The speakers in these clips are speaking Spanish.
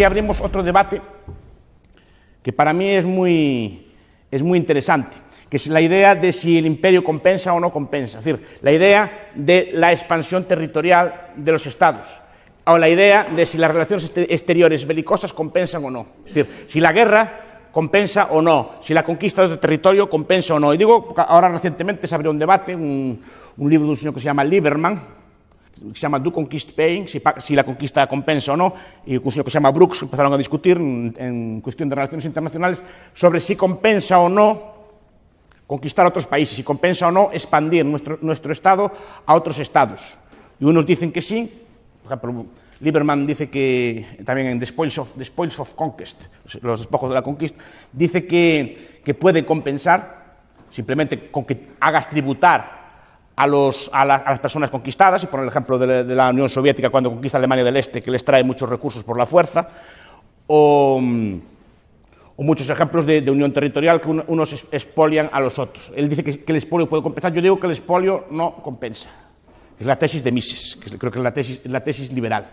aquí abrimos otro debate que para mí es muy interesante, que es la idea de si el imperio compensa o no compensa, es decir, la idea de la expansión territorial de los estados, o la idea de si las relaciones exteriores belicosas compensan o no, es decir, si la guerra compensa o no, si la conquista de territorio compensa o no. Y digo, ahora recientemente se abrió un debate, un libro de un señor que se llama Lieberman, que se llama Do Conquest Paying, si la conquista compensa o no, y un señor que se llama Brooks empezaron a discutir en cuestión de relaciones internacionales sobre si compensa o no conquistar otros países, si compensa o no expandir nuestro Estado a otros estados. Y unos dicen que sí, por ejemplo, Lieberman dice que, también en The Spoils of Conquest, los despojos de la conquista, dice que puede compensar, simplemente con que hagas tributar a las personas conquistadas, y por el ejemplo de la Unión Soviética cuando conquista Alemania del Este, que les trae muchos recursos por la fuerza, o muchos ejemplos de unión territorial que unos expolian a los otros. Él dice que el expolio puede compensar, yo digo que el expolio no compensa. Es la tesis de Mises, que creo que es la tesis liberal.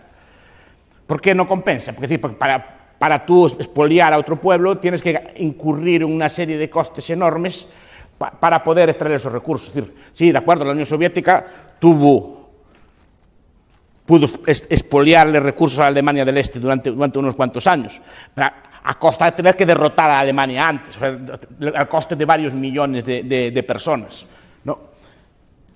¿Por qué no compensa? Porque para tú expoliar a otro pueblo tienes que incurrir en una serie de costes enormes para poder extraer esos recursos. Es decir, sí, de acuerdo, la Unión Soviética pudo expoliarle recursos a Alemania del Este durante unos cuantos años, pero a costa de tener que derrotar a Alemania antes, o sea, al coste de varios millones de personas, ¿no?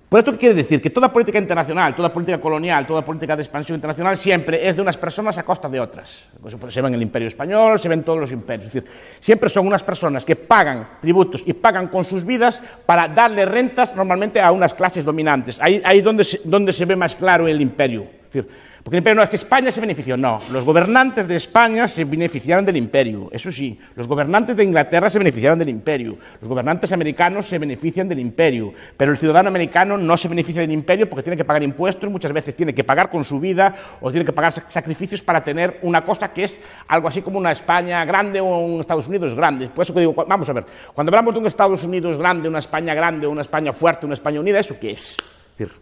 Por esto quiere decir que toda política internacional, toda política colonial, toda política de expansión internacional siempre es de unas personas a costa de otras. Pues se ve en el Imperio Español, se ven todos los imperios. Es decir, siempre son unas personas que pagan tributos y pagan con sus vidas para darle rentas normalmente a unas clases dominantes. Ahí es donde se ve más claro el imperio. Es decir, porque el imperio no es que España se benefició, no. Los gobernantes de España se beneficiaron del imperio, eso sí. Los gobernantes de Inglaterra se beneficiaron del imperio. Los gobernantes americanos se benefician del imperio. Pero el ciudadano americano no se beneficia del imperio porque tiene que pagar impuestos, muchas veces tiene que pagar con su vida o tiene que pagar sacrificios para tener una cosa que es algo así como una España grande o un Estados Unidos grande. Por eso que digo, vamos a ver, cuando hablamos de un Estados Unidos grande, una España grande, una España fuerte, una España unida, ¿eso qué es? Es decir,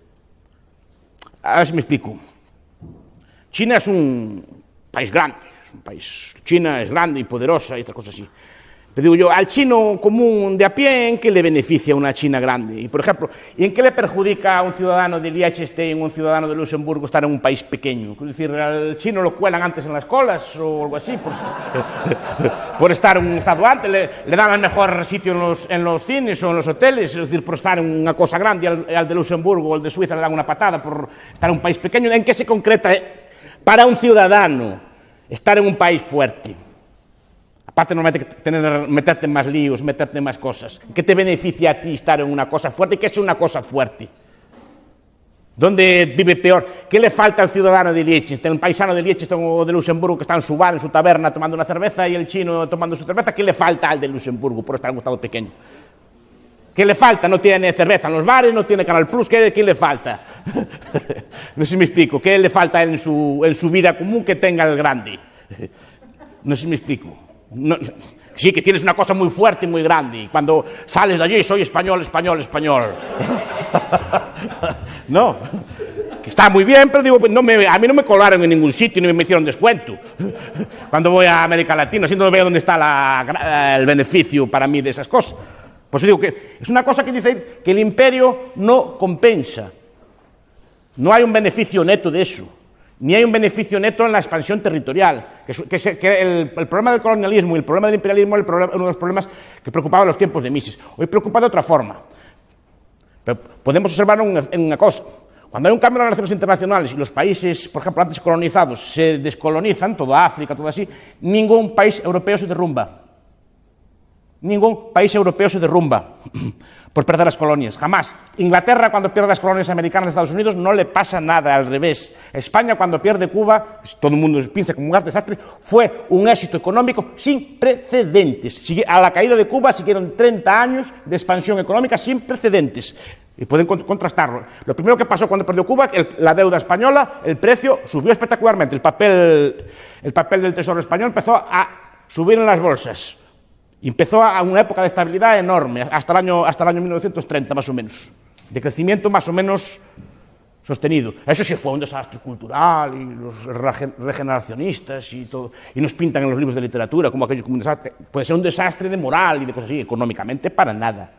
a ver si me explico. China es un país grande, China es grande y poderosa y estas cosas así. Pero digo yo, al chino común de a pie, ¿en qué le beneficia una China grande? Y por ejemplo, ¿y en qué le perjudica a un ciudadano de Liechtenstein o un ciudadano de Luxemburgo estar en un país pequeño? Es decir, al chino lo cuelan antes en las colas o algo así, por estar en un estado antes, le dan el mejor sitio en los cines o en los hoteles, es decir, por estar en una cosa grande, al de Luxemburgo o al de Suiza le dan una patada por estar en un país pequeño. ¿En qué se concreta para un ciudadano estar en un país fuerte? Aparte no meterte en más líos, meterte en más cosas. ¿Qué te beneficia a ti estar en una cosa fuerte? ¿Qué es una cosa fuerte? ¿Dónde vive peor? ¿Qué le falta al ciudadano de Liechtenstein? Un paisano de Liechtenstein o de Luxemburgo que está en su bar, en su taberna, tomando una cerveza, y el chino tomando su cerveza. ¿Qué le falta al de Luxemburgo por estar en un estado pequeño? ¿Qué le falta? No tiene cerveza en los bares, no tiene Canal Plus. ¿Qué le falta? No sé si me explico. ¿Qué le falta en su vida común que tenga el grande? No sé si me explico. No, sí, que tienes una cosa muy fuerte y muy grande, y cuando sales de allí soy español. No, que está muy bien, pero digo, pues a mí no me colaron en ningún sitio ni me hicieron descuento cuando voy a América Latina, así no veo dónde está el beneficio para mí de esas cosas. Por eso digo que es una cosa que dice que el imperio no compensa, no hay un beneficio neto de eso, ni hay un beneficio neto en la expansión territorial, que el problema del colonialismo y el problema del imperialismo es uno de los problemas que preocupaba en los tiempos de Mises. Hoy preocupa de otra forma. Pero podemos observar una cosa. Cuando hay un cambio en las relaciones internacionales y los países, por ejemplo, antes colonizados, se descolonizan, toda África, todo así, ningún país europeo se derrumba. Ningún país europeo se derrumba por perder las colonias, jamás. Inglaterra, cuando pierde las colonias americanas de Estados Unidos, no le pasa nada, al revés. España, cuando pierde Cuba, todo el mundo piensa como un gran desastre, fue un éxito económico sin precedentes. A la caída de Cuba siguieron 30 años de expansión económica sin precedentes. Y pueden contrastarlo. Lo primero que pasó cuando perdió Cuba, la deuda española, el precio subió espectacularmente. El papel del Tesoro español empezó a subir en las bolsas. Y empezó a una época de estabilidad enorme, hasta el año 1930 más o menos, de crecimiento más o menos sostenido. Eso sí fue un desastre cultural y los regeneracionistas y todo, y nos pintan en los libros de literatura como aquello como un desastre. Puede ser un desastre de moral y de cosas así, económicamente para nada,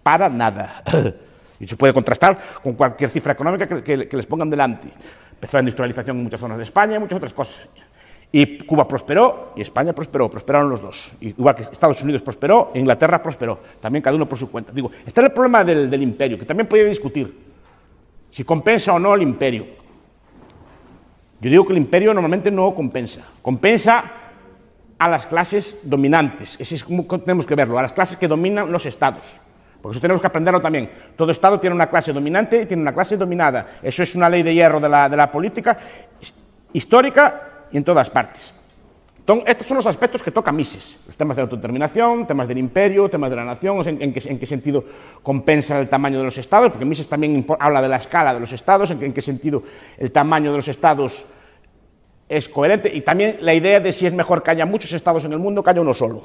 para nada. Y se puede contrastar con cualquier cifra económica que les pongan delante. Empezó la industrialización en muchas zonas de España y muchas otras cosas. Y Cuba prosperó y España prosperó, prosperaron los dos. Igual que Estados Unidos prosperó, e Inglaterra prosperó, también cada uno por su cuenta. Digo, este es el problema del imperio, que también podía discutir si compensa o no el imperio. Yo digo que el imperio normalmente no compensa. Compensa a las clases dominantes, eso es como tenemos que verlo, a las clases que dominan los estados. Porque eso tenemos que aprenderlo también. Todo estado tiene una clase dominante y tiene una clase dominada. Eso es una ley de hierro de la política histórica y en todas partes. Entonces, estos son los aspectos que toca Mises, los temas de autodeterminación, temas del imperio, temas de la nación, en qué sentido compensa el tamaño de los estados, porque Mises también habla de la escala de los estados, en qué sentido el tamaño de los estados es coherente, y también la idea de si es mejor que haya muchos estados en el mundo que haya uno solo,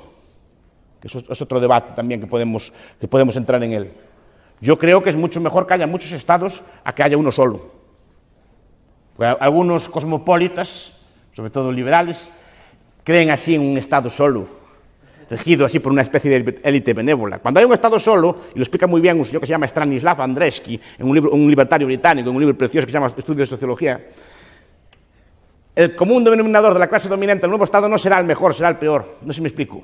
que eso es otro debate también que podemos entrar en él. Yo creo que es mucho mejor que haya muchos estados a que haya uno solo. Porque algunos cosmopolitas, sobre todo liberales, creen así en un Estado solo, regido así por una especie de élite benévola. Cuando hay un Estado solo, y lo explica muy bien un señor que se llama Stanislav Andreevsky, en un libertario británico, en un libro precioso que se llama Estudios de Sociología, el común denominador de la clase dominante del nuevo Estado no será el mejor, será el peor. No sé si me explico.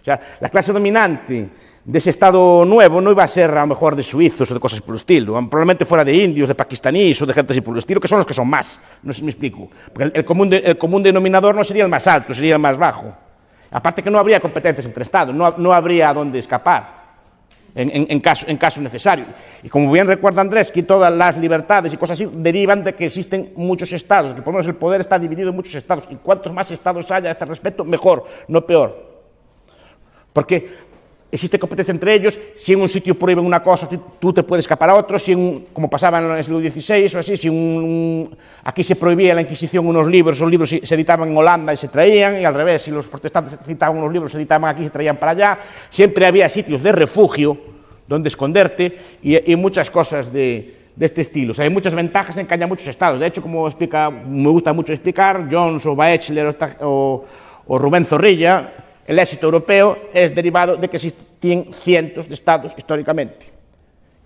O sea, la clase dominante de ese Estado nuevo no iba a ser a lo mejor de suizos o de cosas por el estilo, probablemente fuera de indios, de pakistaníes o de gente así por el estilo, que son los que son más, no sé si me explico, porque el común denominador no sería el más alto, sería el más bajo. Aparte que no habría competencias entre Estados, no habría a dónde escapar en caso necesario. Y como bien recuerda Andreevsky, todas las libertades y cosas así derivan de que existen muchos Estados, que por lo menos el poder está dividido en muchos Estados, y cuantos más Estados haya a este respecto, mejor, no peor. Porque existe competencia entre ellos, si en un sitio prohíben una cosa, tú te puedes escapar a otro, como pasaba en el siglo XVI o así, aquí se prohibía la Inquisición unos libros, los libros se editaban en Holanda y se traían, y al revés, si los protestantes editaban unos libros, se editaban aquí y se traían para allá, siempre había sitios de refugio donde esconderte y muchas cosas de este estilo. O sea, hay muchas ventajas en que haya muchos estados. De hecho, como me gusta mucho explicar, Jones o Baechler o Rubén Zorrilla, el éxito europeo es derivado de que existen cientos de estados históricamente.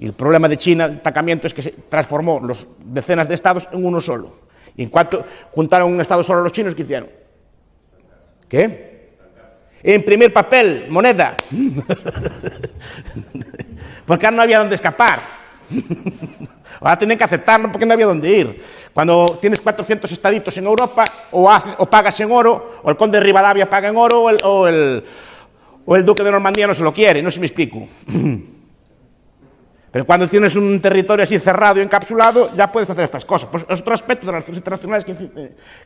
Y el problema de China, el atacamiento, es que se transformó los decenas de estados en uno solo. Y en cuanto juntaron un estado solo los chinos, ¿qué hicieron? ¿Qué? Imprimir papel, moneda. Porque ahora no había dónde escapar. Ahora tienen que aceptarlo porque no había dónde ir. Cuando tienes 400 estaditos en Europa, o pagas en oro, o el conde de Rivadavia paga en oro, o el duque de Normandía no se lo quiere, no sé si me explico. Pero cuando tienes un territorio así cerrado y encapsulado, ya puedes hacer estas cosas. Pues es otro aspecto de las relaciones internacionales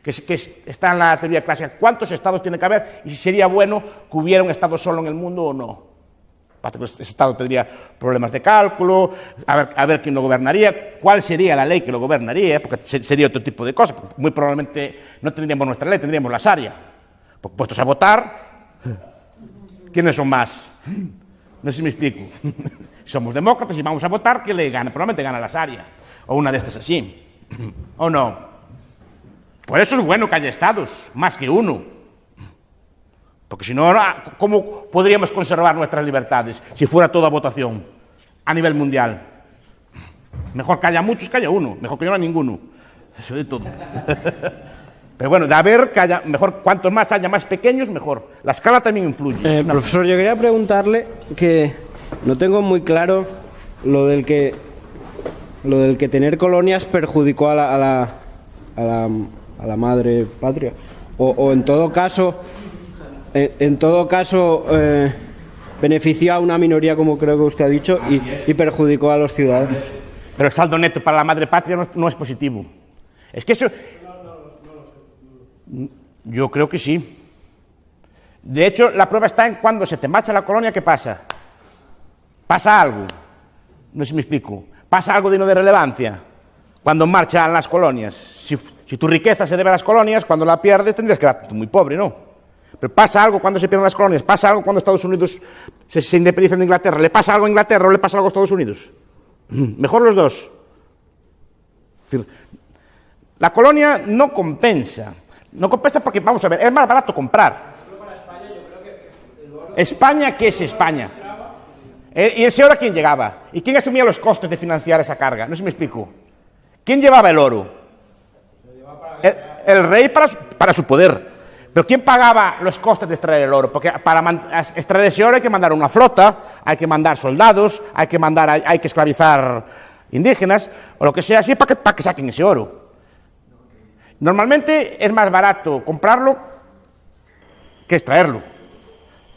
que está en la teoría clásica. ¿Cuántos estados tiene que haber? Y si sería bueno que hubiera un estado solo en el mundo o no. Ese estado tendría problemas de cálculo, a ver quién lo gobernaría, cuál sería la ley que lo gobernaría, porque sería otro tipo de cosas. Muy probablemente no tendríamos nuestra ley, tendríamos la Sharia. Porque puestos a votar, ¿quiénes son más? No sé si me explico. Somos demócratas y vamos a votar, ¿quién le gana? Probablemente gana la Sharia, o una de estas así, ¿o no? Por eso es bueno que haya estados, más que uno. Porque si no, ¿cómo podríamos conservar nuestras libertades si fuera toda votación a nivel mundial? Mejor que haya muchos que haya uno, mejor que no haya ninguno. Eso de todo. Pero bueno, de haber que haya, mejor, cuanto más haya más pequeños, mejor. La escala también influye. Profesor, yo quería preguntarle que no tengo muy claro lo del que tener colonias perjudicó a la madre patria. O en todo caso... benefició a una minoría, como creo que usted ha dicho, y perjudicó a los ciudadanos. Pero el saldo neto para la madre patria no es positivo. Es que eso... Yo creo que sí. De hecho, la prueba está en cuando se te marcha la colonia, ¿qué pasa? Pasa algo. No sé si me explico. Pasa algo de relevancia cuando marchan las colonias. Si tu riqueza se debe a las colonias, cuando la pierdes tendrías que quedarte muy pobre, ¿no? Pero pasa algo cuando se pierden las colonias, pasa algo cuando Estados Unidos se independiza de Inglaterra, ¿le pasa algo a Inglaterra o le pasa algo a Estados Unidos? Mejor los dos. Es decir, la colonia no compensa. No compensa porque, vamos a ver, es más barato comprar. España, ¿qué es España? ¿Y ese oro a quién llegaba? ¿Y quién asumía los costes de financiar esa carga? No sé si me explico. ¿Quién llevaba el oro? El rey para su poder. Pero ¿quién pagaba los costes de extraer el oro? Porque para extraer ese oro hay que mandar una flota, hay que mandar soldados, hay que esclavizar indígenas, o lo que sea así, para que saquen ese oro. Normalmente es más barato comprarlo que extraerlo.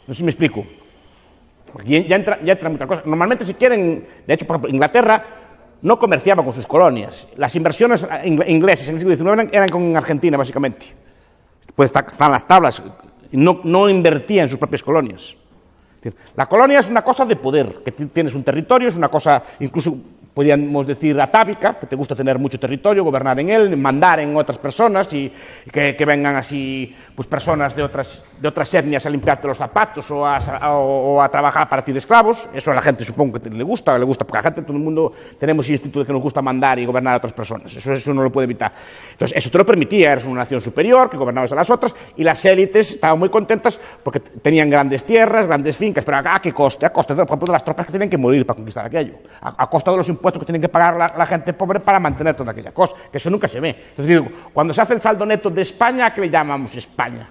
No sé si me explico. Porque ya entra muchas cosas. Normalmente, si quieren, de hecho, por ejemplo, Inglaterra no comerciaba con sus colonias. Las inversiones inglesas en el siglo XIX eran con Argentina, básicamente. Pues están las tablas. No invertía en sus propias colonias. La colonia es una cosa de poder, que tienes un territorio, es una cosa, incluso podríamos decir atávica, que te gusta tener mucho territorio, gobernar en él, mandar en otras personas y que vengan así pues personas de otras etnias a limpiarte los zapatos o a trabajar para ti de esclavos. Eso a la gente supongo que le gusta, porque a la gente, todo el mundo tenemos ese instinto de que nos gusta mandar y gobernar a otras personas. Eso no lo puede evitar. Entonces, eso te lo permitía, eres una nación superior, que gobernabas a las otras, y las élites estaban muy contentas porque tenían grandes tierras, grandes fincas, pero ¿a qué coste? A coste, por ejemplo, de las tropas que tenían que morir para conquistar aquello, a costa de los impuestos que tienen que pagar la gente pobre para mantener toda aquella cosa, que eso nunca se ve. Entonces digo, cuando se hace el saldo neto de España, ¿a qué le llamamos España?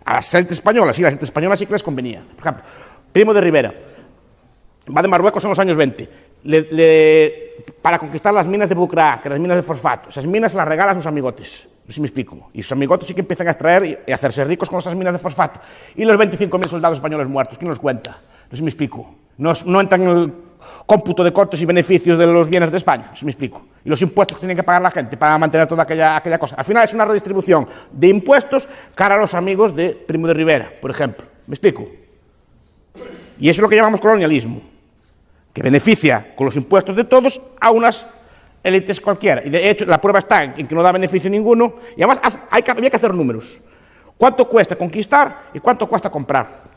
A las élites españolas, sí, las élites españolas sí que les convenía. Por ejemplo, Primo de Rivera va de Marruecos en los años 20, para conquistar las minas de Bucra, que las minas de fosfato, esas minas se las regala a sus amigotes. No sé si me explico. Y sus amigotes sí que empiezan a extraer y a hacerse ricos con esas minas de fosfato. Y los 25.000 soldados españoles muertos, ¿quién los cuenta? No sé si me explico. No entran en el cómputo de costes y beneficios de los bienes de España, si me explico. Y los impuestos que tiene que pagar la gente para mantener toda aquella cosa. Al final es una redistribución de impuestos cara a los amigos de Primo de Rivera, por ejemplo. ¿Me explico? Y eso es lo que llamamos colonialismo, que beneficia con los impuestos de todos a unas élites cualquiera. Y de hecho la prueba está en que no da beneficio ninguno. Y además había que hacer números. ¿Cuánto cuesta conquistar y cuánto cuesta comprar?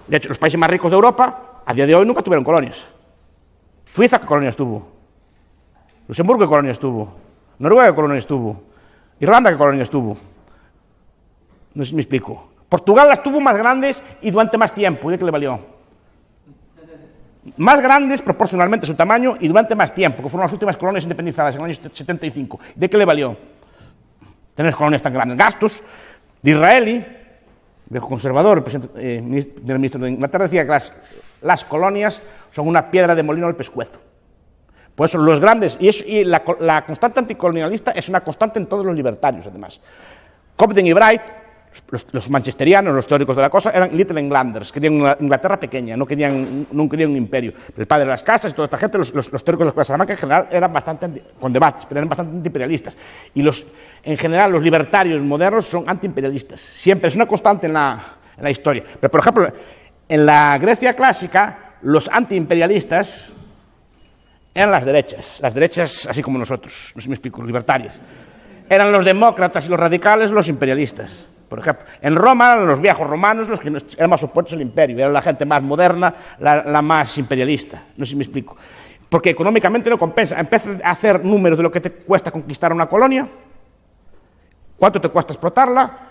De hecho, los países más ricos de Europa a día de hoy nunca tuvieron colonias. Suiza, ¿qué colonias tuvo? Luxemburgo, ¿qué colonias tuvo? Noruega, ¿qué colonias tuvo? Irlanda, ¿qué colonias tuvo? No sé si me explico. Portugal las tuvo más grandes y durante más tiempo. ¿Y de qué le valió? Más grandes proporcionalmente a su tamaño y durante más tiempo, que fueron las últimas colonias independizadas en el año 75. ¿De qué le valió tener colonias tan grandes? Gastos de Israeli, viejo conservador, el ministro de Inglaterra, decía que las colonias son una piedra de molino al pescuezo. Por eso los grandes, y la constante anticolonialista es una constante en todos los libertarios, además. Cobden y Bright, los manchesterianos, los teóricos de la cosa, eran Little Englanders, querían una Inglaterra pequeña, no querían un imperio. El padre de las casas y toda esta gente, los teóricos de la Escuela de Salamanca, en general eran bastante, con debates, pero eran bastante antiimperialistas. Y en general los libertarios modernos son antiimperialistas. Siempre es una constante en la historia. Pero, por ejemplo, en la Grecia clásica, los antiimperialistas eran las derechas así como nosotros, no sé si me explico, libertarias. Eran los demócratas y los radicales los imperialistas. Por ejemplo, en Roma, los viejos romanos, los que eran más opuestos al imperio, era la gente más moderna, la más imperialista, no sé si me explico. Porque económicamente no compensa. Empieza a hacer números de lo que te cuesta conquistar una colonia, cuánto te cuesta explotarla,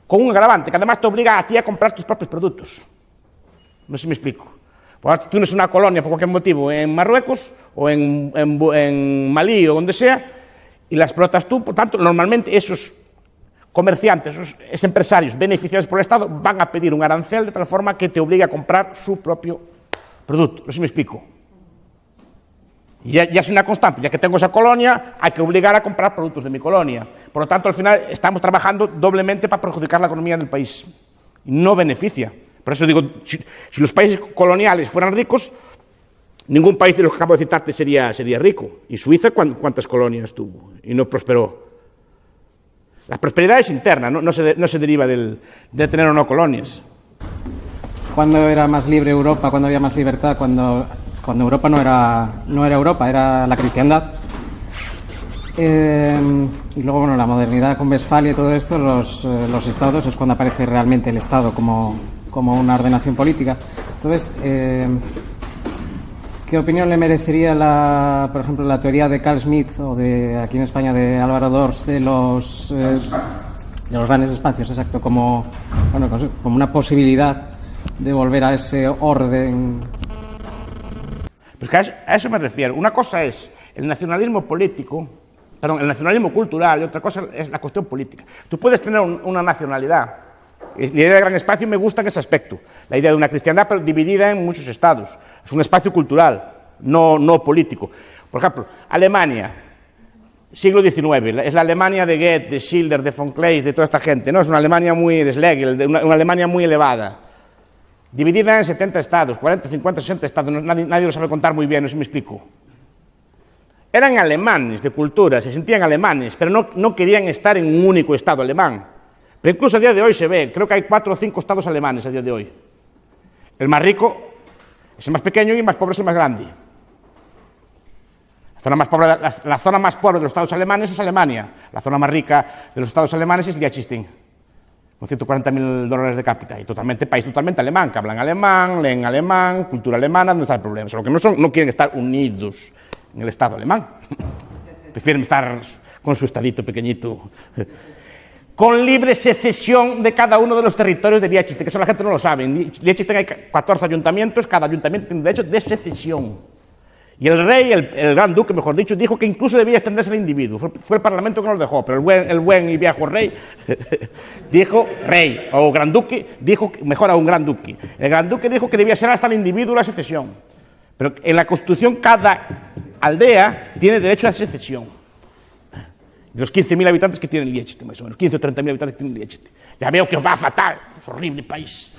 con un agravante, que además te obliga a ti a comprar tus propios productos. No sé si me explico. Porque tú tienes una colonia por cualquier motivo en Marruecos o en Malí o donde sea, y la explotas tú. Por tanto, normalmente esos comerciantes, esos empresarios beneficiados por el Estado van a pedir un arancel de tal forma que te obligue a comprar su propio producto. No sé si me explico. Y ya es una constante, ya que tengo esa colonia, hay que obligar a comprar productos de mi colonia. Por lo tanto, al final estamos trabajando doblemente para perjudicar la economía del país. Y no beneficia. Por eso digo, si los países coloniales fueran ricos, ningún país de los que acabo de citarte sería rico. ¿Y Suiza cuántas colonias tuvo? Y no prosperó. La prosperidad es interna, no se deriva de tener o no colonias. ¿Cuándo era más libre Europa? ¿Cuándo había más libertad? Cuando Europa no era Europa, era la cristiandad. Y luego, bueno, la modernidad con Westfalia y todo esto, los estados, es cuando aparece realmente el Estado como una ordenación política. Entonces, ¿Qué opinión le merecería, por ejemplo, la teoría de Carl Schmitt o de aquí en España de Álvaro Dors de los grandes espacios, exacto, como una posibilidad de volver a ese orden? Pues que a eso me refiero. Una cosa es el nacionalismo político, perdón, el nacionalismo cultural, y otra cosa es la cuestión política. Tú puedes tener una nacionalidad. La idea de gran espacio me gusta en ese aspecto. La idea de una cristiandad pero dividida en muchos estados. Es un espacio cultural, no político. Por ejemplo, Alemania, siglo XIX, es la Alemania de Goethe, de Schiller, de von Kleist, de toda esta gente, ¿no? Es una Alemania muy de Schlegel, una Alemania muy elevada. Dividida en 70 estados, 40, 50, 60 estados, nadie lo sabe contar muy bien, no sé si me explico. Eran alemanes de cultura, se sentían alemanes, pero no querían estar en un único estado alemán. Pero incluso a día de hoy se ve, creo que hay 4 o 5 estados alemanes a día de hoy. El más rico es el más pequeño y el más pobre es el más grande. La zona más pobre de los estados alemanes es Alemania. La zona más rica de los estados alemanes es Liechtenstein, con $140.000 de cápita. Y país totalmente alemán, que hablan alemán, leen alemán, cultura alemana, no está el problema. Solo que no quieren estar unidos en el estado alemán. Prefieren estar con su estadito pequeñito, con libre secesión de cada uno de los territorios de Liechtenstein, que eso la gente no lo sabe. En Liechtenstein hay 14 ayuntamientos, cada ayuntamiento tiene derecho de secesión. Y el rey, el gran duque, mejor dicho, dijo que incluso debía extenderse al individuo. Fue el parlamento que no lo dejó, pero el buen y viejo rey dijo, rey o gran duque, dijo, mejor aún gran duque. El gran duque dijo que debía ser hasta el individuo la secesión. Pero en la Constitución cada aldea tiene derecho a secesión. De los 15.000 habitantes que tiene Liechtenstein, más o menos, 15 o 30.000 habitantes que tiene Liechtenstein. Ya veo que os va fatal, es horrible país.